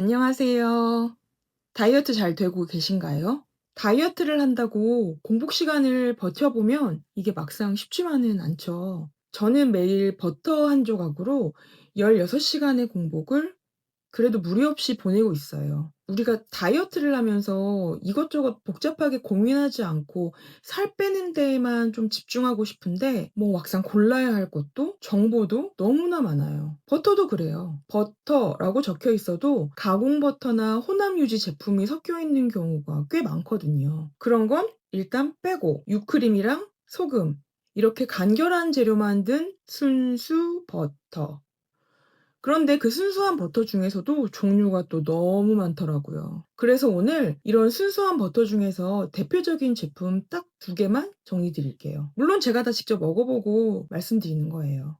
안녕하세요. 다이어트 잘 되고 계신가요? 다이어트를 한다고 공복 시간을 버텨보면 이게 막상 쉽지만은 않죠. 저는 매일 버터 한 조각으로 16시간의 공복을 그래도 무리 없이 보내고 있어요. 우리가 다이어트를 하면서 이것저것 복잡하게 고민하지 않고 살 빼는 데에만 좀 집중하고 싶은데 뭐 막상 골라야 할 것도 정보도 너무나 많아요. 버터도 그래요. 버터라고 적혀 있어도 가공 버터나 혼합 유지 제품이 섞여 있는 경우가 꽤 많거든요. 그런 건 일단 빼고 유크림이랑 소금 이렇게 간결한 재료만 든 순수 버터. 그런데 그 순수한 버터 중에서도 종류가 또 너무 많더라고요. 그래서 오늘 이런 순수한 버터 중에서 대표적인 제품 딱 2개만 정해 드릴게요. 물론 제가 다 직접 먹어보고 말씀드리는 거예요.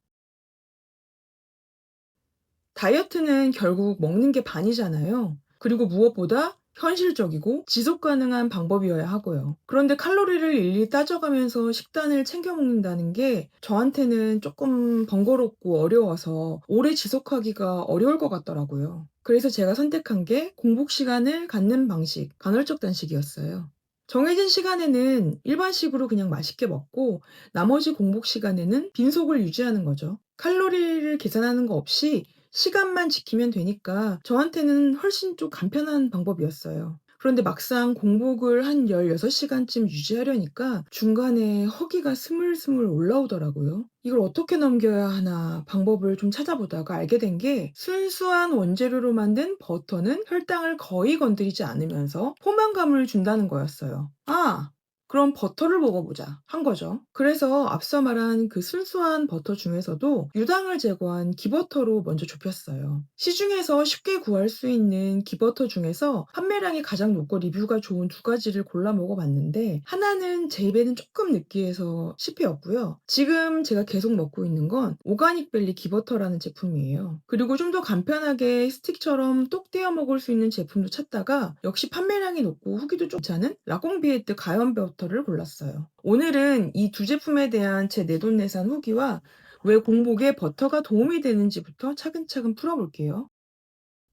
다이어트는 결국 먹는 게 반이잖아요. 그리고 무엇보다 현실적이고 지속 가능한 방법이어야 하고요. 그런데 칼로리를 일일이 따져가면서 식단을 챙겨 먹는다는 게 저한테는 조금 번거롭고 어려워서 오래 지속하기가 어려울 것 같더라고요. 그래서 제가 선택한 게 공복 시간을 갖는 방식, 간헐적 단식이었어요. 정해진 시간에는 일반식으로 그냥 맛있게 먹고 나머지 공복 시간에는 빈속을 유지하는 거죠. 칼로리를 계산하는 거 없이 시간만 지키면 되니까 저한테는 훨씬 좀 간편한 방법이었어요. 그런데 막상 공복을 한 16시간쯤 유지하려니까 중간에 허기가 스물스물 올라오더라고요. 이걸 어떻게 넘겨야 하나 방법을 좀 찾아보다가 알게 된 게 순수한 원재료로 만든 버터는 혈당을 거의 건드리지 않으면서 포만감을 준다는 거였어요. 아! 그럼 버터를 먹어보자 한 거죠. 그래서 앞서 말한 그 순수한 버터 중에서도 유당을 제거한 기버터로 먼저 좁혔어요. 시중에서 쉽게 구할 수 있는 기버터 중에서 판매량이 가장 높고 리뷰가 좋은 2가지를 골라 먹어봤는데 하나는 제 입에는 조금 느끼해서 실패였고요. 지금 제가 계속 먹고 있는 건 오가닉밸리 기버터라는 제품이에요. 그리고 좀 더 간편하게 스틱처럼 똑 떼어 먹을 수 있는 제품도 찾다가 역시 판매량이 높고 후기도 좀 괜찮은 라공비에트 가연 버터를 골랐어요. 오늘은 이 2제품에 대한 제 내돈내산 후기와 왜 공복에 버터가 도움이 되는지부터 차근차근 풀어볼게요.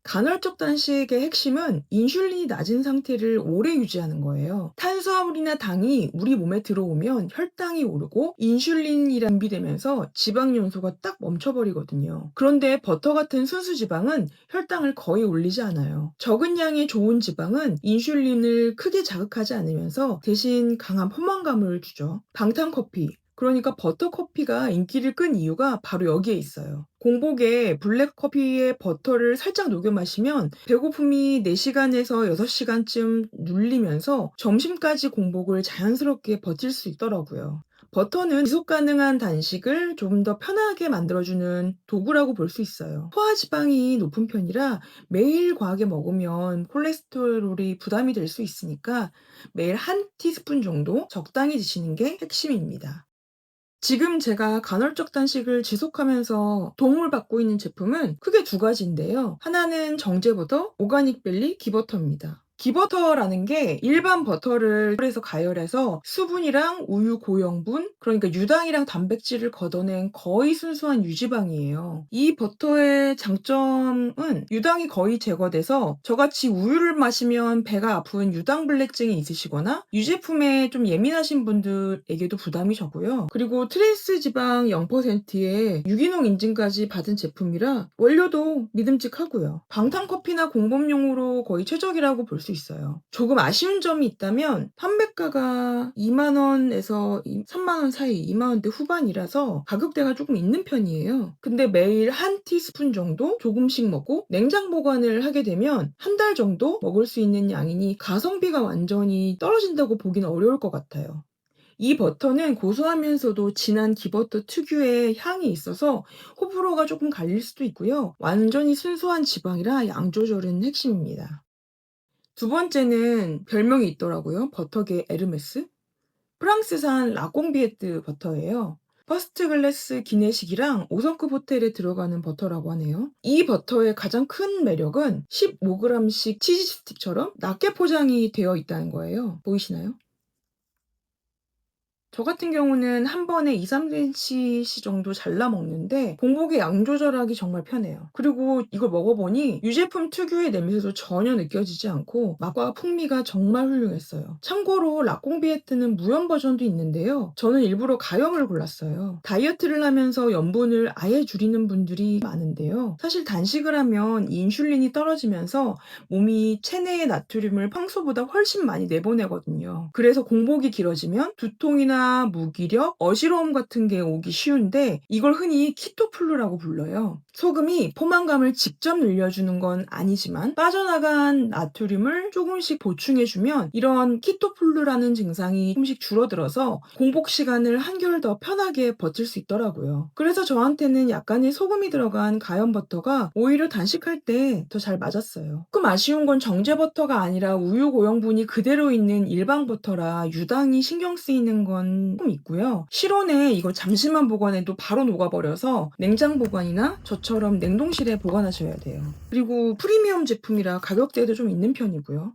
간헐적 단식의 핵심은 인슐린이 낮은 상태를 오래 유지하는 거예요. 탄수화물이나 당이 우리 몸에 들어오면 혈당이 오르고 인슐린이라 분비되면서 지방 연소가 딱 멈춰버리거든요. 그런데 버터 같은 순수 지방은 혈당을 거의 올리지 않아요. 적은 양의 좋은 지방은 인슐린을 크게 자극하지 않으면서 대신 강한 포만감을 주죠. 방탄커피, 그러니까 버터커피가 인기를 끈 이유가 바로 여기에 있어요. 공복에 블랙커피에 버터를 살짝 녹여 마시면 배고픔이 4시간에서 6시간쯤 눌리면서 점심까지 공복을 자연스럽게 버틸 수 있더라고요. 버터는 지속 가능한 단식을 좀 더 편하게 만들어주는 도구라고 볼 수 있어요. 포화지방이 높은 편이라 매일 과하게 먹으면 콜레스테롤이 부담이 될 수 있으니까 매일 한 티스푼 정도 적당히 드시는 게 핵심입니다. 지금 제가 간헐적 단식을 지속하면서 도움을 받고 있는 제품은 크게 2가지인데요. 하나는 정제버터 오가닉밸리 기버터입니다. 기버터라는 게 일반 버터를 해서 가열해서 수분이랑 우유 고영분, 그러니까 유당이랑 단백질을 걷어낸 거의 순수한 유지방이에요. 이 버터의 장점은 유당이 거의 제거돼서 저같이 우유를 마시면 배가 아픈 유당불내증이 있으시거나 유제품에 좀 예민하신 분들에게도 부담이 적고요. 그리고 트랜스 지방 0%에 유기농 인증까지 받은 제품이라 원료도 믿음직하고요. 방탄커피나 공복용으로 거의 최적이라고 볼 수 있어요. 조금 아쉬운 점이 있다면 판매가가 2만 원에서 3만 원 사이, 2만 원대 후반이라서 가격대가 조금 있는 편이에요. 근데 매일 한 티스푼 정도 조금씩 먹고 냉장 보관을 하게 되면 한 달 정도 먹을 수 있는 양이니 가성비가 완전히 떨어진다고 보기는 어려울 것 같아요. 이 버터는 고소하면서도 진한 기버터 특유의 향이 있어서 호불호가 조금 갈릴 수도 있고요. 완전히 순수한 지방이라 양 조절은 핵심입니다. 2번째는 별명이 있더라고요. 버터계 에르메스. 프랑스산 라공비에트 버터예요. 퍼스트 클래스 기내식이랑 5성급 호텔에 들어가는 버터라고 하네요. 이 버터의 가장 큰 매력은 15g씩 치즈 스틱처럼 낮게 포장이 되어 있다는 거예요. 보이시나요? 저 같은 경우는 한 번에 2-3cc 정도 잘라 먹는데 공복에 양 조절하기 정말 편해요. 그리고 이걸 먹어보니 유제품 특유의 냄새도 전혀 느껴지지 않고 맛과 풍미가 정말 훌륭했어요. 참고로 라꽁비에트는 무염 버전도 있는데요. 저는 일부러 가염을 골랐어요. 다이어트를 하면서 염분을 아예 줄이는 분들이 많은데요. 사실 단식을 하면 인슐린이 떨어지면서 몸이 체내의 나트륨을 평소보다 훨씬 많이 내보내거든요. 그래서 공복이 길어지면 두통이나 무기력, 어지러움 같은 게 오기 쉬운데 이걸 흔히 키토플루라고 불러요. 소금이 포만감을 직접 늘려주는 건 아니지만 빠져나간 나트륨을 조금씩 보충해주면 이런 키토플루라는 증상이 조금씩 줄어들어서 공복 시간을 한결 더 편하게 버틸 수 있더라고요. 그래서 저한테는 약간의 소금이 들어간 가염 버터가 오히려 단식할 때 더 잘 맞았어요. 조금 아쉬운 건 정제 버터가 아니라 우유 고형분이 그대로 있는 일반 버터라 유당이 신경 쓰이는 건 좀 있고요. 실온에 이거 잠시만 보관해도 바로 녹아버려서 냉장 보관이나 저처럼 냉동실에 보관하셔야 돼요. 그리고 프리미엄 제품이라 가격대도 좀 있는 편이고요.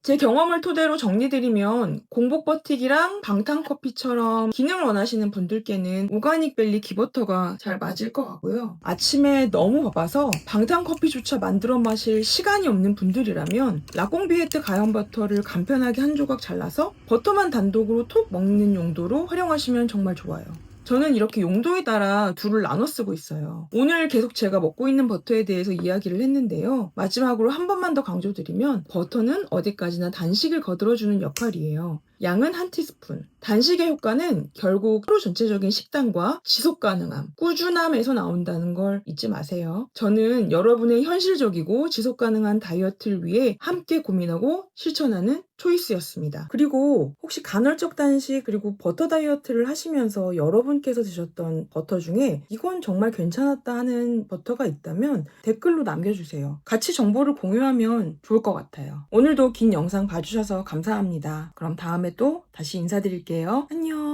제 경험을 토대로 정리드리면 공복 버티기랑 방탄커피처럼 기능을 원하시는 분들께는 오가닉 밸리 기버터가 잘 맞을 것 같고요. 아침에 너무 바빠서 방탄커피조차 만들어 마실 시간이 없는 분들이라면 라꽁비에트 가염 버터를 간편하게 한 조각 잘라서 버터만 단독으로 톡 먹는 용도로 활용하시면 정말 좋아요. 저는 이렇게 용도에 따라 둘을 나눠 쓰고 있어요. 오늘 계속 제가 먹고 있는 버터에 대해서 이야기를 했는데요. 마지막으로 한 번만 더 강조드리면 버터는 어디까지나 단식을 거들어주는 역할이에요. 양은 1티스푼. 단식의 효과는 결국 하루 전체적인 식단과 지속 가능함, 꾸준함에서 나온다는 걸 잊지 마세요. 저는 여러분의 현실적이고 지속 가능한 다이어트를 위해 함께 고민하고 실천하는 초이스였습니다. 그리고 혹시 간헐적 단식 그리고 버터 다이어트를 하시면서 여러분께서 드셨던 버터 중에 이건 정말 괜찮았다 하는 버터가 있다면 댓글로 남겨주세요. 같이 정보를 공유하면 좋을 것 같아요. 오늘도 긴 영상 봐주셔서 감사합니다. 그럼 다음에 또 다시 인사드릴게요. 안녕.